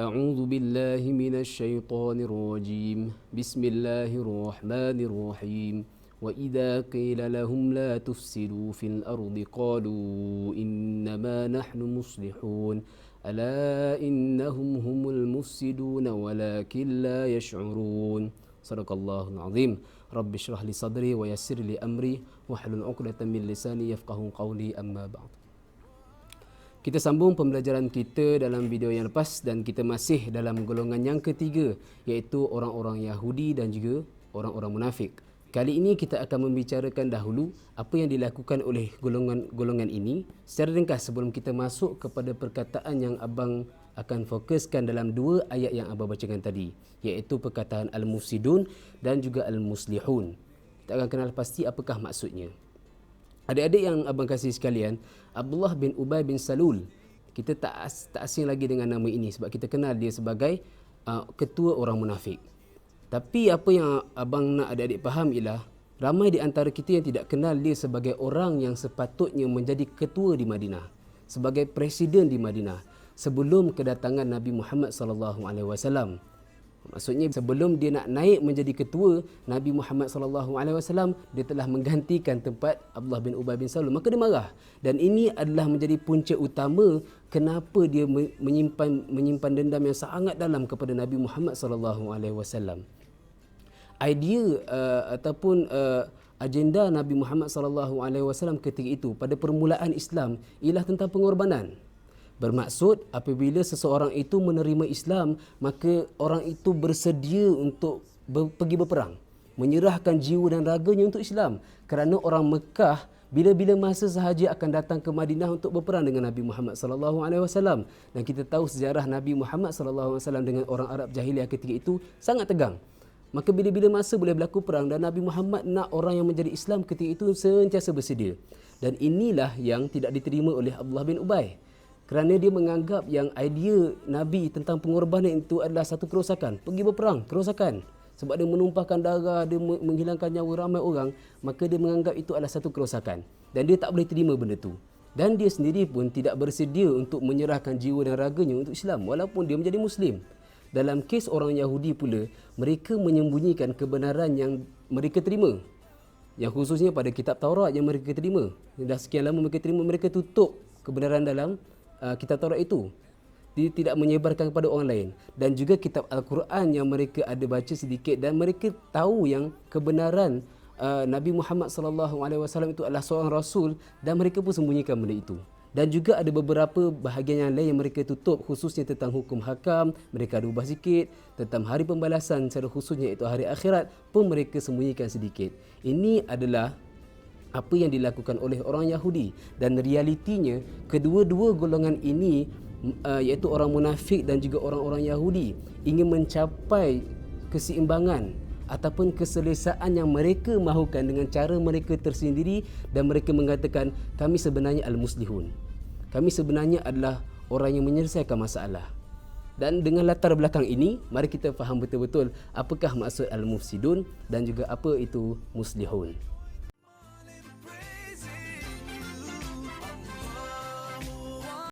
أعوذ بالله من الشيطان الرجيم بسم الله الرحمن الرحيم وإذا قيل لهم لا تفسدوا في الأرض قالوا إنما نحن مصلحون ألا إنهم هم المفسدون ولكن لا يشعرون صدق الله العظيم رب اشرح لي صدري ويسر لي أمري واحلل عقدة من لساني يفقهوا قولي أما بعد. Kita sambung pembelajaran kita dalam video yang lepas dan kita masih dalam golongan yang ketiga, iaitu orang-orang Yahudi dan juga orang-orang munafik. Kali ini kita akan membicarakan dahulu apa yang dilakukan oleh golongan ini secara ringkas sebelum kita masuk kepada perkataan yang abang akan fokuskan dalam dua ayat yang abang bacakan tadi, iaitu perkataan al-mufsidun dan juga al-muslihun. Kita akan kenal pasti apakah maksudnya. Adik-adik yang abang kasih sekalian, Abdullah bin Ubay bin Salul, kita tak asing lagi dengan nama ini sebab kita kenal dia sebagai ketua orang munafik. Tapi apa yang abang nak adik-adik faham ialah ramai di antara kita yang tidak kenal dia sebagai orang yang sepatutnya menjadi ketua di Madinah, sebagai presiden di Madinah sebelum kedatangan Nabi Muhammad sallallahu alaihi wasallam. Maksudnya sebelum dia nak naik menjadi ketua, Nabi Muhammad sallallahu alaihi wasallam dia telah menggantikan tempat Abdullah bin Ubay bin Salul. Maka dia marah. Dan ini adalah menjadi punca utama kenapa dia menyimpan dendam yang sangat dalam kepada Nabi Muhammad sallallahu alaihi wasallam. Idea ataupun agenda Nabi Muhammad sallallahu alaihi wasallam ketika itu pada permulaan Islam ialah tentang pengorbanan. Bermaksud apabila seseorang itu menerima Islam, maka orang itu bersedia untuk pergi berperang, menyerahkan jiwa dan raganya untuk Islam. Kerana orang Mekah bila-bila masa sahaja akan datang ke Madinah untuk berperang dengan Nabi Muhammad sallallahu alaihi wasallam. Dan kita tahu sejarah Nabi Muhammad sallallahu alaihi wasallam dengan orang Arab jahiliah ketika itu sangat tegang. Maka bila-bila masa boleh berlaku perang dan Nabi Muhammad nak orang yang menjadi Islam ketika itu sentiasa bersedia. Dan inilah yang tidak diterima oleh Abdullah bin Ubay. Kerana dia menganggap yang idea Nabi tentang pengorbanan itu adalah satu kerosakan. Pergi berperang, kerosakan. Sebab dia menumpahkan darah, dia menghilangkan nyawa ramai orang, maka dia menganggap itu adalah satu kerosakan. Dan dia tak boleh terima benda itu. Dan dia sendiri pun tidak bersedia untuk menyerahkan jiwa dan raganya untuk Islam, walaupun dia menjadi Muslim. Dalam kes orang Yahudi pula, mereka menyembunyikan kebenaran yang mereka terima. Yang khususnya pada kitab Taurat yang mereka terima. Dah sekian lama mereka terima, mereka tutup kebenaran dalam kitab Taurat itu. Dia tidak menyebarkan kepada orang lain. Dan juga kitab Al-Quran yang mereka ada baca sedikit dan mereka tahu yang kebenaran Nabi Muhammad sallallahu alaihi wasallam itu adalah seorang rasul dan mereka pun sembunyikan benda itu. Dan juga ada beberapa bahagian yang lain yang mereka tutup, khususnya tentang hukum hakam, mereka ada ubah sikit, tentang hari pembalasan secara khususnya iaitu hari akhirat pun mereka sembunyikan sedikit. Ini adalah apa yang dilakukan oleh orang Yahudi, dan realitinya kedua-dua golongan ini iaitu orang munafik dan juga orang-orang Yahudi ingin mencapai keseimbangan ataupun keselesaan yang mereka mahukan dengan cara mereka tersendiri, dan mereka mengatakan kami sebenarnya al-muslihun. Kami sebenarnya adalah orang yang menyelesaikan masalah. Dan dengan latar belakang ini, mari kita faham betul-betul apakah maksud al-mufsidun dan juga apa itu muslihun.